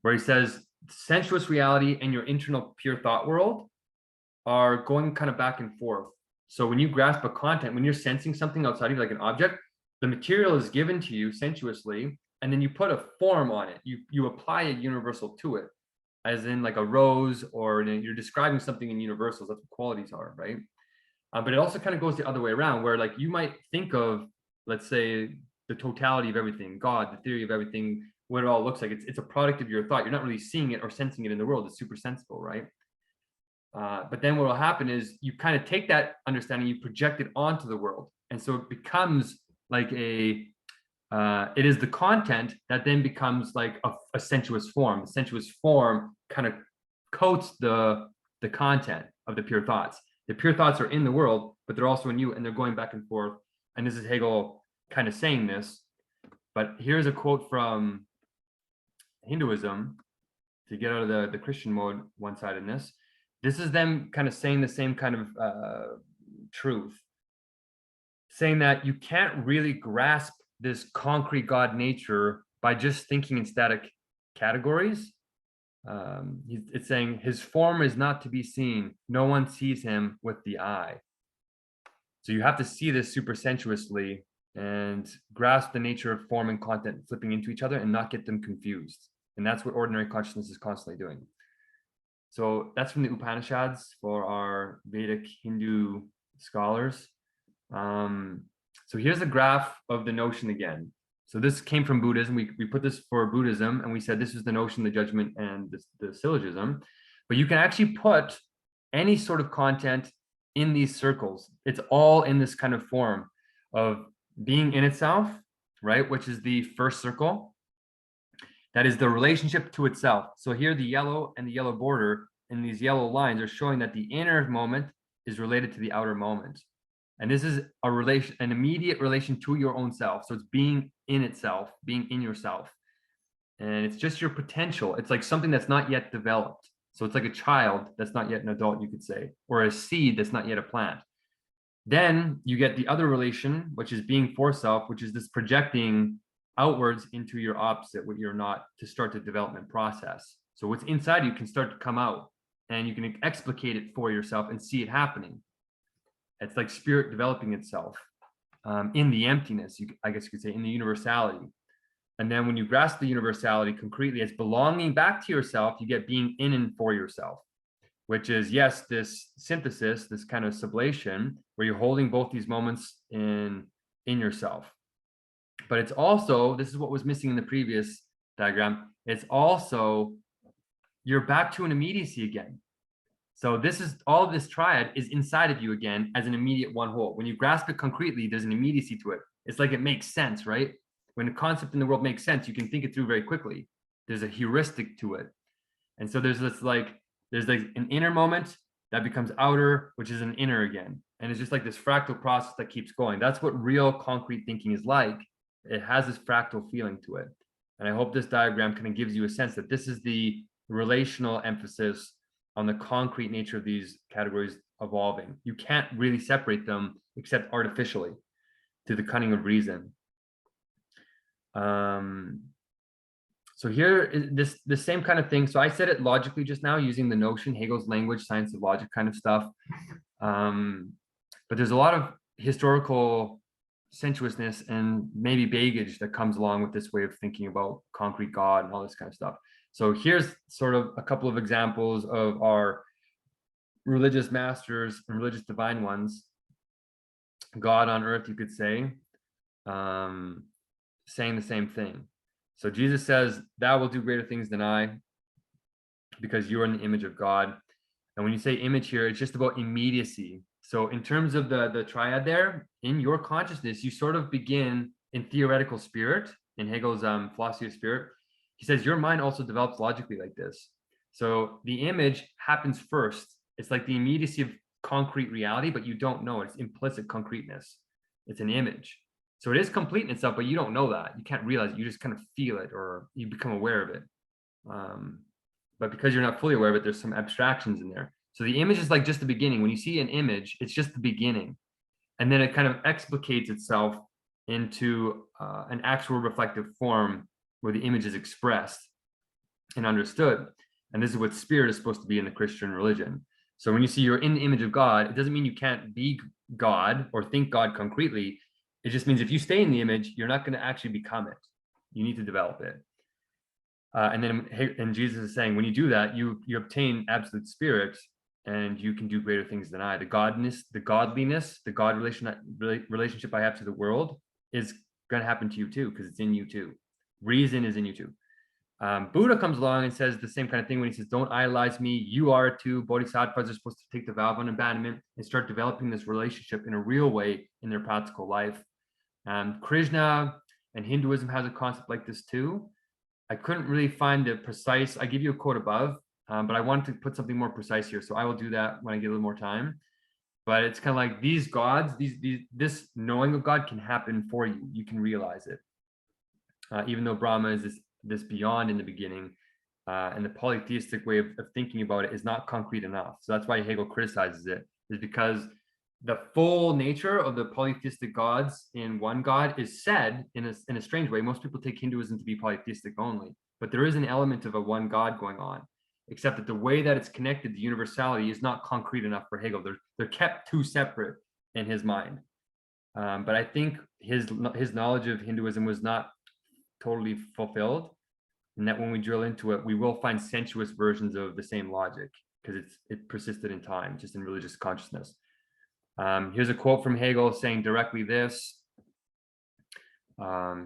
where he says sensuous reality and your internal pure thought world are going kind of back and forth. So when you grasp a content, when you're sensing something outside of you, like an object, the material is given to you sensuously, and then you put a form on it. You apply a universal to it, as in like a rose, or you're describing something in universals. That's what qualities are, right? But it also kind of goes the other way around, where like you might think of, let's say, the totality of everything, God, the theory of everything, what it all looks like. It's a product of your thought. You're not really seeing it or sensing it in the world. It's super sensible, right? But then what will happen is you kind of take that understanding, you project it onto the world. And so it becomes like it is the content that then becomes like a sensuous form. The sensuous form kind of coats the content of the pure thoughts. The pure thoughts are in the world, but they're also in you, and they're going back and forth. And this is Hegel kind of saying this. But here's a quote from Hinduism to get out of the Christian mode, one-sidedness. This is them kind of saying the same kind of truth, saying that you can't really grasp this concrete God nature by just thinking in static categories. It's saying his form is not to be seen. No one sees him with the eye. So you have to see this super sensuously and grasp the nature of form and content flipping into each other and not get them confused. And that's what ordinary consciousness is constantly doing. So that's from the Upanishads for our Vedic Hindu scholars. So here's a graph of the notion again. So this came from Buddhism. We put this for Buddhism, and we said this is the notion, the judgment, and the syllogism. But you can actually put any sort of content in these circles. It's all in this kind of form of being in itself, right? Which is the first circle. That is the relationship to itself. So here the yellow and the yellow border and these yellow lines are showing that the inner moment is related to the outer moment. And this is a relation, an immediate relation to your own self. So it's being in itself, being in yourself. And it's just your potential. It's like something that's not yet developed. So it's like a child that's not yet an adult, you could say, or a seed that's not yet a plant. Then you get the other relation, which is being for self, which is this projecting outwards into your opposite, what you're not, to start the development process. So what's inside you can start to come out, and you can explicate it for yourself and see it happening. It's like spirit developing itself in the emptiness, I guess you could say, in the universality. And then when you grasp the universality concretely as belonging back to yourself, you get being in and for yourself, which is, yes, this synthesis, this kind of sublation, where you're holding both these moments in yourself. But it's also, this is what was missing in the previous diagram, it's also, you're back to an immediacy again. So this is, all of this triad is inside of you again as an immediate one whole. When you grasp it concretely, there's an immediacy to it. It's like it makes sense, right? When a concept in the world makes sense, you can think it through very quickly. There's a heuristic to it. And so there's an inner moment that becomes outer, which is an inner again. And it's just like this fractal process that keeps going. That's what real concrete thinking is like. It has this fractal feeling to it. And I hope this diagram kind of gives you a sense that this is the relational emphasis on the concrete nature of these categories evolving. You can't really separate them except artificially through the cunning of reason. So here is the same kind of thing. So I said it logically just now using the notion, Hegel's language, science of logic kind of stuff. But there's a lot of historical sensuousness and maybe baggage that comes along with this way of thinking about concrete God and all this kind of stuff. So here's sort of a couple of examples of our religious masters and religious divine ones. God on earth, you could say, saying the same thing. So Jesus says, "Thou will do greater things than I, because you are in the image of God." And when you say image here, it's just about immediacy. So in terms of the triad there, in your consciousness, you sort of begin in theoretical spirit, in Hegel's philosophy of spirit. He says your mind also develops logically like this. So the image happens first. It's like the immediacy of concrete reality, but you don't know it. It's implicit concreteness. It's an image. So it is complete in itself, but you don't know that. You can't realize it. You just kind of feel it, or you become aware of it. But because you're not fully aware of it, there's some abstractions in there. So the image is like just the beginning. When you see an image, it's just the beginning. And then it kind of explicates itself into an actual reflective form where the image is expressed and understood. And this is what spirit is supposed to be in the Christian religion. So when you see you're in the image of God, it doesn't mean you can't be God or think God concretely. It just means if you stay in the image, you're not going to actually become it. You need to develop it. And Jesus is saying, when you do that, you obtain absolute spirit, and you can do greater things than I. The godness, the godliness, the God relationship I have to the world is going to happen to you too, because it's in you too. Reason is in you too. Buddha comes along and says the same kind of thing when he says, "Don't idolize me. You are it too." Bodhisattvas are supposed to take the vow of unabandonment and start developing this relationship in a real way in their practical life. Krishna and Hinduism has a concept like this too. I couldn't really find the precise, I give you a quote above, but I wanted to put something more precise here. So I will do that when I get a little more time. But it's kind of like these gods, this knowing of God can happen for you. You can realize it. Even though Brahma is this beyond in the beginning, and the polytheistic way of thinking about it is not concrete enough. So that's why Hegel criticizes it, is because the full nature of the polytheistic gods in one God is said in a strange way. Most people take Hinduism to be polytheistic only, but there is an element of a one God going on, except that the way that it's connected, the universality, is not concrete enough for Hegel. They're kept too separate in his mind. But I think his knowledge of Hinduism was not totally fulfilled, and that when we drill into it, we will find sensuous versions of the same logic, because it persisted in time, just in religious consciousness. Here's a quote from Hegel saying directly this.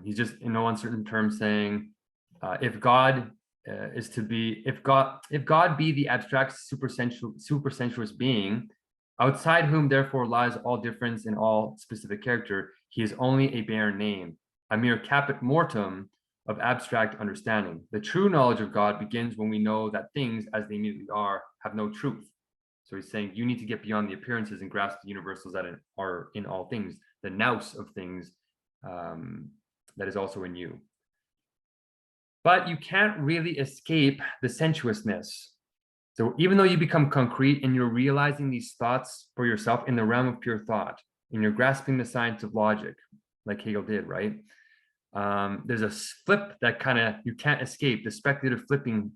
He's just in no uncertain terms saying, if God be the abstract supersensuous being, outside whom therefore lies all difference and all specific character, he is only a bare name, a mere caput mortuum of abstract understanding. The true knowledge of God begins when we know that things as they immediately are have no truth. So he's saying you need to get beyond the appearances and grasp the universals that are in all things, the nous of things that is also in you. But you can't really escape the sensuousness. So even though you become concrete and you're realizing these thoughts for yourself in the realm of pure thought, and you're grasping the science of logic, like Hegel did, right? There's a flip that kind of you can't escape. The speculative flipping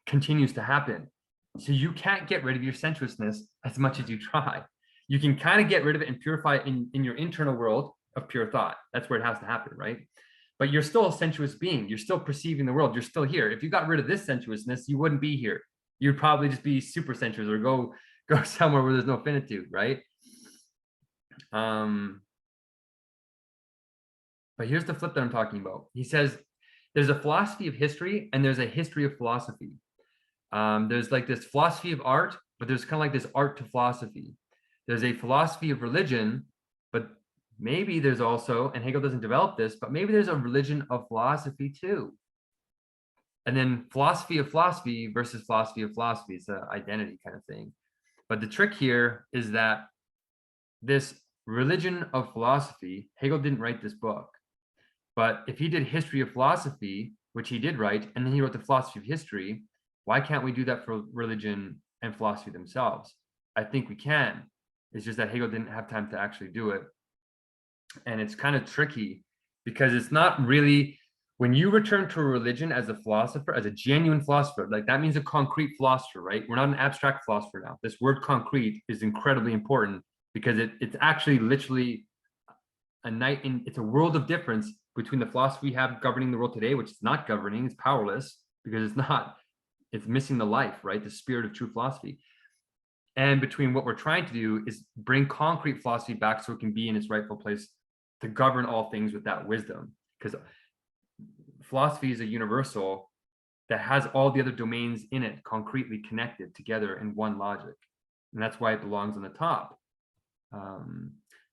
continues to happen. So you can't get rid of your sensuousness as much as you try. You can kind of get rid of it and purify it in your internal world of pure thought. That's where it has to happen, right? But you're still a sensuous being. You're still perceiving the world. You're still here. If you got rid of this sensuousness, you wouldn't be here. you'd probably just be super centrist or go somewhere where there's no finitude, right? But here's the flip that I'm talking about. He says there's a philosophy of history and there's a history of philosophy. There's like this philosophy of art, but there's kind of like this art to philosophy. There's a philosophy of religion, but maybe there's also, and Hegel doesn't develop this, but maybe there's a religion of philosophy too. And then philosophy of philosophy versus philosophy of philosophy. It's an identity kind of thing. But the trick here is that this religion of philosophy, Hegel didn't write this book. But if he did history of philosophy, which he did write, and then he wrote the philosophy of history, why can't we do that for religion and philosophy themselves? I think we can. It's just that Hegel didn't have time to actually do it. And it's kind of tricky because it's not really, when you return to a religion as a philosopher, as a genuine philosopher, like that means a concrete philosopher, right? We're not an abstract philosopher now. This word concrete is incredibly important because it's actually literally it's a world of difference between the philosophy we have governing the world today, which is not governing, it's powerless because it's missing the life, right? The spirit of true philosophy. And between what we're trying to do is bring concrete philosophy back so it can be in its rightful place to govern all things with that wisdom. Because philosophy is a universal that has all the other domains in it concretely connected together in one logic. And that's why it belongs on the top.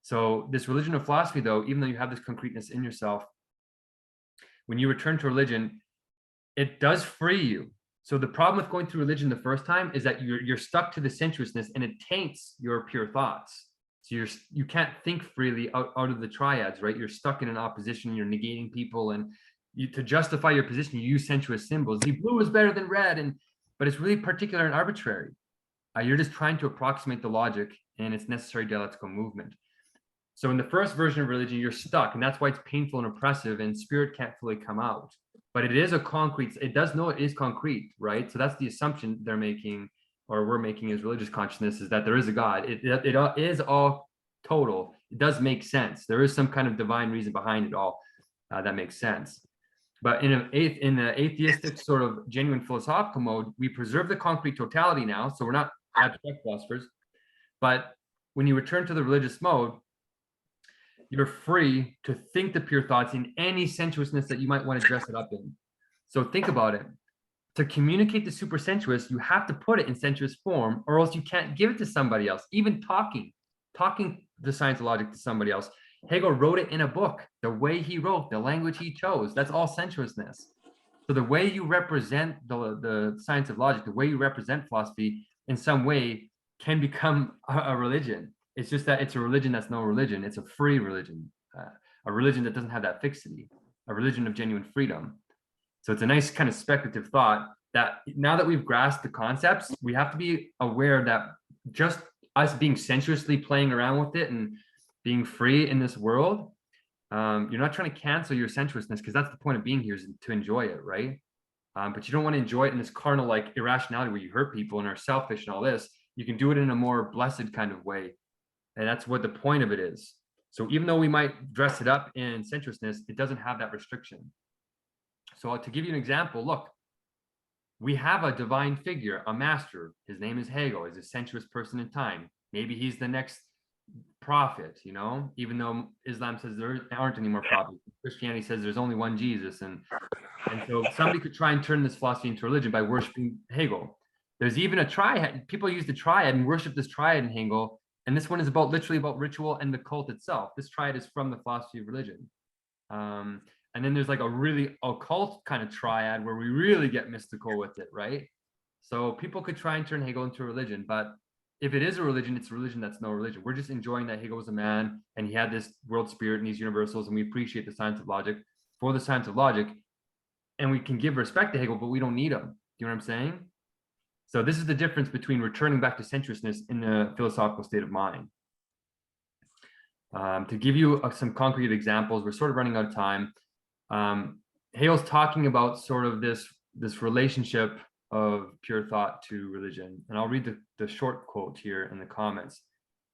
So this religion of philosophy, though, even though you have this concreteness in yourself, when you return to religion, it does free you. So the problem with going through religion the first time is that you're stuck to the sensuousness and it taints your pure thoughts. So you can't think freely out of the triads, right? You're stuck in an opposition, you're negating people, and to justify your position, you use sensuous symbols. The blue is better than red, but it's really particular and arbitrary. You're just trying to approximate the logic and its necessary dialectical movement. So in the first version of religion, you're stuck, and that's why it's painful and oppressive, and spirit can't fully come out. But it is a concrete, it does know it is concrete, right? So that's the assumption they're making, or we're making as religious consciousness, is that there is a God. It is all total. It does make sense. There is some kind of divine reason behind it all that makes sense. But in the atheistic sort of genuine philosophical mode, we preserve the concrete totality now. So we're not abstract philosophers. But when you return to the religious mode, you're free to think the pure thoughts in any sensuousness that you might want to dress it up in. So think about it. To communicate the super sensuous, you have to put it in sensuous form, or else you can't give it to somebody else. Even talking the science of logic to somebody else. Hegel wrote it in a book. The way he wrote, the language he chose, that's all sensuousness. So the way you represent the science of logic, the way you represent philosophy in some way can become a religion. It's just that it's a religion that's no religion. It's a free religion, a religion that doesn't have that fixity, a religion of genuine freedom. So it's a nice kind of speculative thought that now that we've grasped the concepts, we have to be aware that just us being sensuously playing around with it and being free in this world, you're not trying to cancel your sensuousness, because that's the point of being here, is to enjoy it, right? But you don't want to enjoy it in this carnal, like irrationality where you hurt people and are selfish and all this. You can do it in a more blessed kind of way. And that's what the point of it is. So even though we might dress it up in sensuousness, it doesn't have that restriction. So to give you an example, look, we have a divine figure, a master. His name is Hegel. He's a sensuous person in time. Maybe he's the next prophet, you know, even though Islam says there aren't any more prophets. Christianity says there's only one Jesus. And so somebody could try and turn this philosophy into religion by worshiping Hegel. There's even a triad. People use the triad and worship this triad in Hegel. And this one is literally about ritual and the cult itself. This triad is from the philosophy of religion. And then there's like a really occult kind of triad where we really get mystical with it, right? So people could try and turn Hegel into a religion, but if it is a religion, it's a religion that's no religion. We're just enjoying that Hegel was a man and he had this world spirit and these universals, and we appreciate the science of logic for the science of logic. And we can give respect to Hegel, but we don't need him. Do you know what I'm saying? So this is the difference between returning back to sensuousness in the philosophical state of mind. To give you some concrete examples, we're sort of running out of time. Hegel's talking about sort of this relationship of pure thought to religion. And I'll read the short quote here in the comments.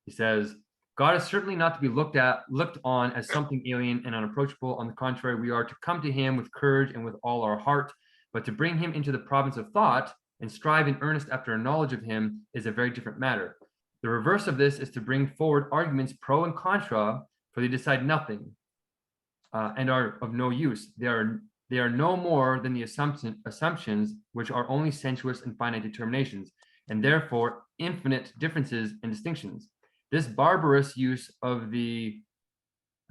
He says, God is certainly not to be looked on as something alien and unapproachable. On the contrary, we are to come to him with courage and with all our heart, but to bring him into the province of thought and strive in earnest after a knowledge of him is a very different matter. The reverse of this is to bring forward arguments pro and contra, for they decide nothing and are of no use. They are no more than the assumptions which are only sensuous and finite determinations, and therefore infinite differences and distinctions. This barbarous use of the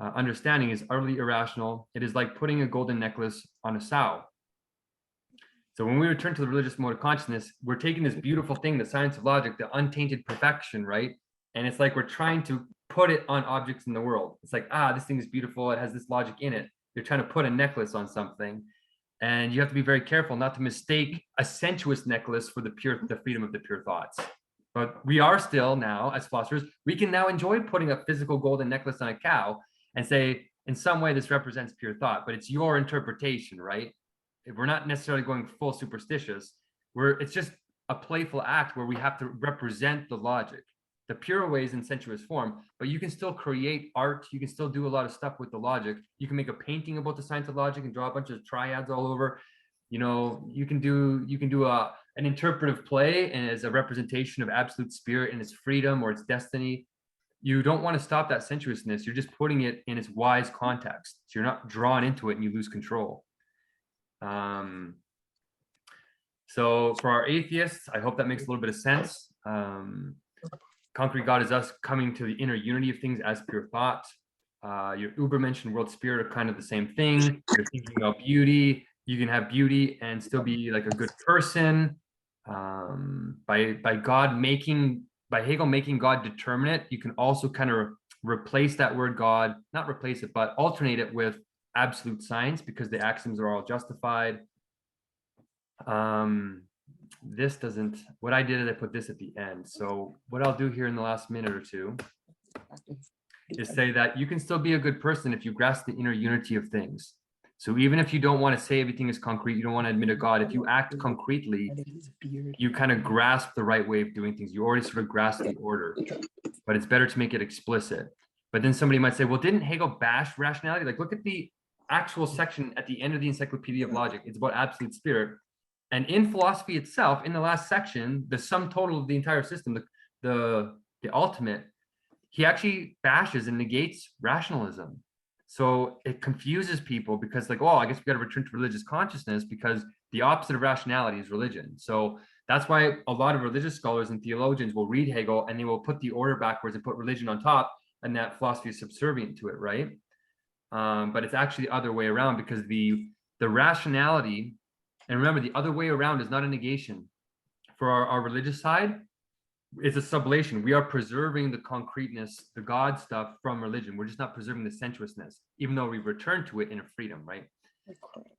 understanding is utterly irrational. It is like putting a golden necklace on a sow. So when we return to the religious mode of consciousness, we're taking this beautiful thing, the science of logic, the untainted perfection, right? And it's like we're trying to put it on objects in the world. It's like, this thing is beautiful. It has this logic in it. You're trying to put a necklace on something. And you have to be very careful not to mistake a sensuous necklace for the freedom of the pure thoughts. But we are still now, as philosophers, we can now enjoy putting a physical golden necklace on a cow and say, in some way, this represents pure thought, but it's your interpretation, right? We're not necessarily going full superstitious. It's just a playful act where we have to represent the logic. The pure way is in sensuous form, but you can still create art. You can still do a lot of stuff with the logic. You can make a painting about the science of logic and draw a bunch of triads all over. You know, you can do an interpretive play and as a representation of absolute spirit and its freedom or its destiny. You don't want to stop that sensuousness. You're just putting it in its wise context. So you're not drawn into it and you lose control. So for our atheists, I hope that makes a little bit of sense. Concrete God is us coming to the inner unity of things as pure thought. Your Ubermensch and world spirit are kind of the same thing. You're thinking about beauty. You can have beauty and still be like a good person. By Hegel making God determinate, you can also kind of replace that word God, not replace it, but alternate it with absolute science because the axioms are all justified. This doesn't, what I did is I put this at the end. So what I'll do here in the last minute or two is say that you can still be a good person if you grasp the inner unity of things. So even if you don't want to say everything is concrete, you don't want to admit a God, if you act concretely, you kind of grasp the right way of doing things. You already sort of grasp the order, but it's better to make it explicit. But then somebody might say, well, didn't Hegel bash rationality? Like, look at the actual section at the end of the Encyclopedia of Logic. It's about absolute spirit. And in philosophy itself, in the last section, the sum total of the entire system, the ultimate, he actually bashes and negates rationalism. So it confuses people because like, oh, I guess we got to return to religious consciousness because the opposite of rationality is religion. So that's why a lot of religious scholars and theologians will read Hegel and they will put the order backwards and put religion on top, and that philosophy is subservient to it, right? But it's actually the other way around because the rationality, and remember, the other way around is not a negation. For our religious side, it's a sublation. We are preserving the concreteness, the God stuff from religion. We're just not preserving the sensuousness, even though we return to it in a freedom, right?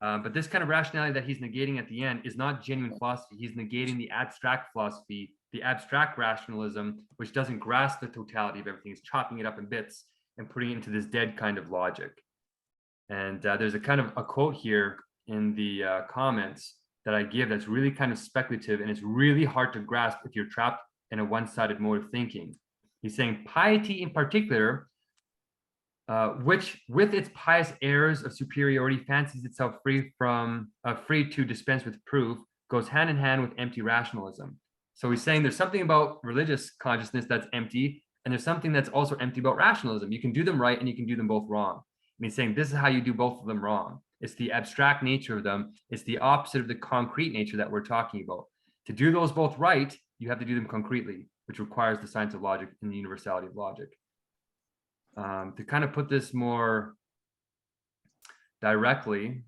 But this kind of rationality that he's negating at the end is not genuine philosophy. He's negating the abstract philosophy, the abstract rationalism, which doesn't grasp the totality of everything. It's chopping it up in bits and putting it into this dead kind of logic. And there's a kind of a quote here in the comments that I give that's really kind of speculative, and it's really hard to grasp if you're trapped in a one-sided mode of thinking. He's saying piety in particular, which with its pious airs of superiority fancies itself free to dispense with proof, goes hand in hand with empty rationalism. So he's saying there's something about religious consciousness that's empty, and there's something that's also empty about rationalism. You can do them right and you can do them both wrong. And he's saying this is how you do both of them wrong. It's the abstract nature of them. It's the opposite of the concrete nature that we're talking about. To do those both right, you have to do them concretely, which requires the science of logic and the universality of logic. To kind of put this more directly,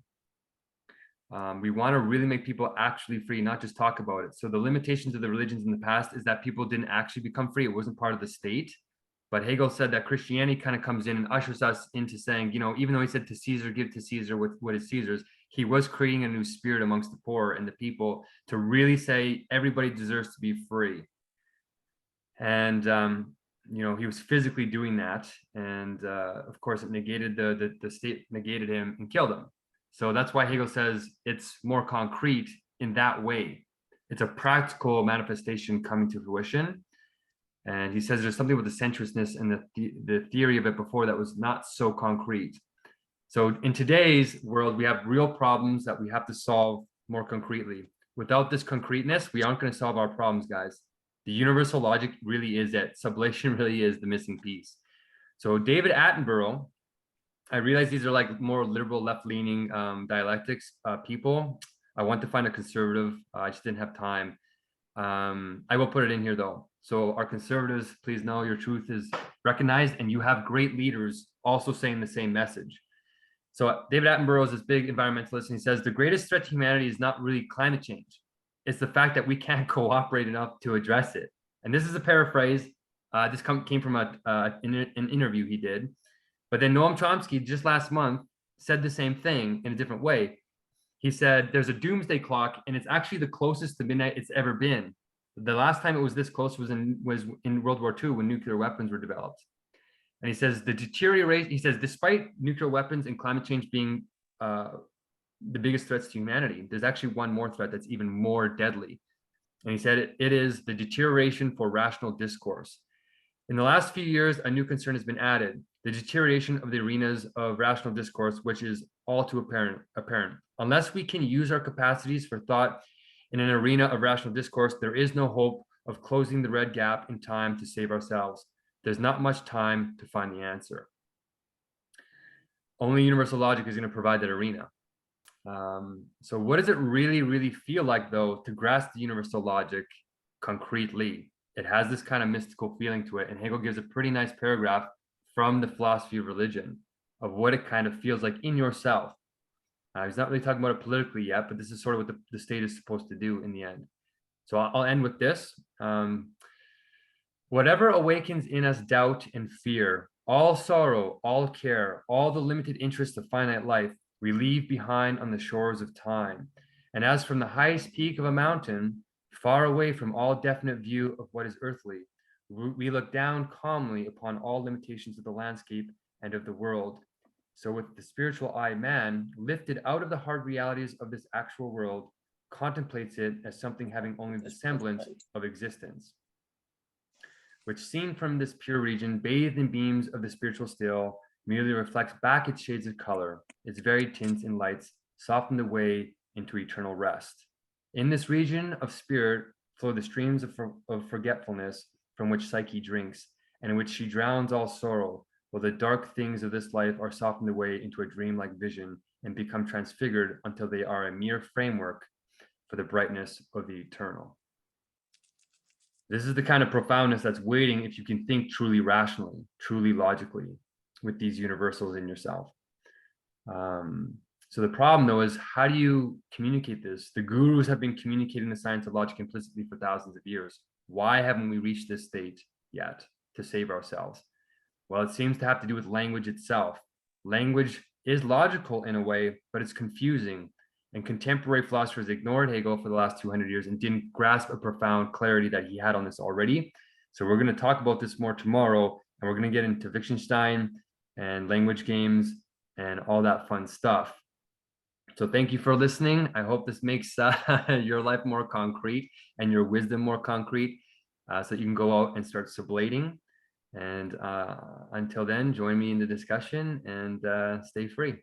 we want to really make people actually free, not just talk about it. So the limitations of the religions in the past is that people didn't actually become free. It wasn't part of the state. But Hegel said that Christianity kind of comes in and ushers us into saying, you know, even though he said to Caesar, give to Caesar what is Caesar's, he was creating a new spirit amongst the poor and the people to really say everybody deserves to be free. And, you know, he was physically doing that. And of course, it negated the state negated him and killed him. So that's why Hegel says it's more concrete in that way. It's a practical manifestation coming to fruition. And he says there's something with the sensuousness and the theory of it before that was not so concrete. So in today's world, we have real problems that we have to solve more concretely. Without this concreteness, we aren't going to solve our problems, guys. The universal logic really is it. Sublation really is the missing piece. So David Attenborough, I realize these are like more liberal, left-leaning dialectics people. I want to find a conservative. I just didn't have time. I will put it in here though. So our conservatives, please know your truth is recognized, and you have great leaders also saying the same message. So David Attenborough is this big environmentalist, and he says the greatest threat to humanity is not really climate change. It's the fact that we can't cooperate enough to address it. And this is a paraphrase. This came from an interview he did. But then Noam Chomsky just last month said the same thing in a different way. He said there's a doomsday clock, and it's actually the closest to midnight it's ever been. The last time it was this close was in World War II, when nuclear weapons were developed. And he says the deterioration, he says, despite nuclear weapons and climate change being the biggest threats to humanity, there's actually one more threat that's even more deadly. And he said it is the deterioration for rational discourse. In the last few years, a new concern has been added: the deterioration of the arenas of rational discourse, which is all too apparent. Unless we can use our capacities for thought in an arena of rational discourse, there is no hope of closing the red gap in time to save ourselves. There's not much time to find the answer. Only universal logic is going to provide that arena. So what does it really feel like, though, to grasp the universal logic concretely? It has this kind of mystical feeling to it, and Hegel gives a pretty nice paragraph from the philosophy of religion of what it kind of feels like in yourself. He's not really talking about it politically yet, but this is sort of what the state is supposed to do in the end. So I'll end with this. Whatever awakens in us doubt and fear, all sorrow, all care, all the limited interests of finite life, we leave behind on the shores of time. And as from the highest peak of a mountain, far away from all definite view of what is earthly, we look down calmly upon all limitations of the landscape and of the world. So with the spiritual eye, man, lifted out of the hard realities of this actual world, contemplates it as something having only the semblance of existence, which seen from this pure region, bathed in beams of the spiritual still, merely reflects back its shades of color, its varied tints and lights, soften the way into eternal rest. In this region of spirit flow the streams of forgetfulness from which Psyche drinks, and in which she drowns all sorrow, while the dark things of this life are softened away into a dreamlike vision and become transfigured until they are a mere framework for the brightness of the eternal. This is the kind of profoundness that's waiting if you can think truly rationally, truly logically, with these universals in yourself. So the problem, though, is how do you communicate this? The gurus have been communicating the science of logic implicitly for thousands of years. Why haven't we reached this state yet to save ourselves? Well, it seems to have to do with language itself. Language is logical in a way, but it's confusing. And contemporary philosophers ignored Hegel for the last 200 years and didn't grasp a profound clarity that he had on this already. So we're going to talk about this more tomorrow, and we're going to get into Wittgenstein and language games and all that fun stuff. So thank you for listening. I hope this makes your life more concrete and your wisdom more concrete, so that you can go out and start sublating. And until then, join me in the discussion and stay free.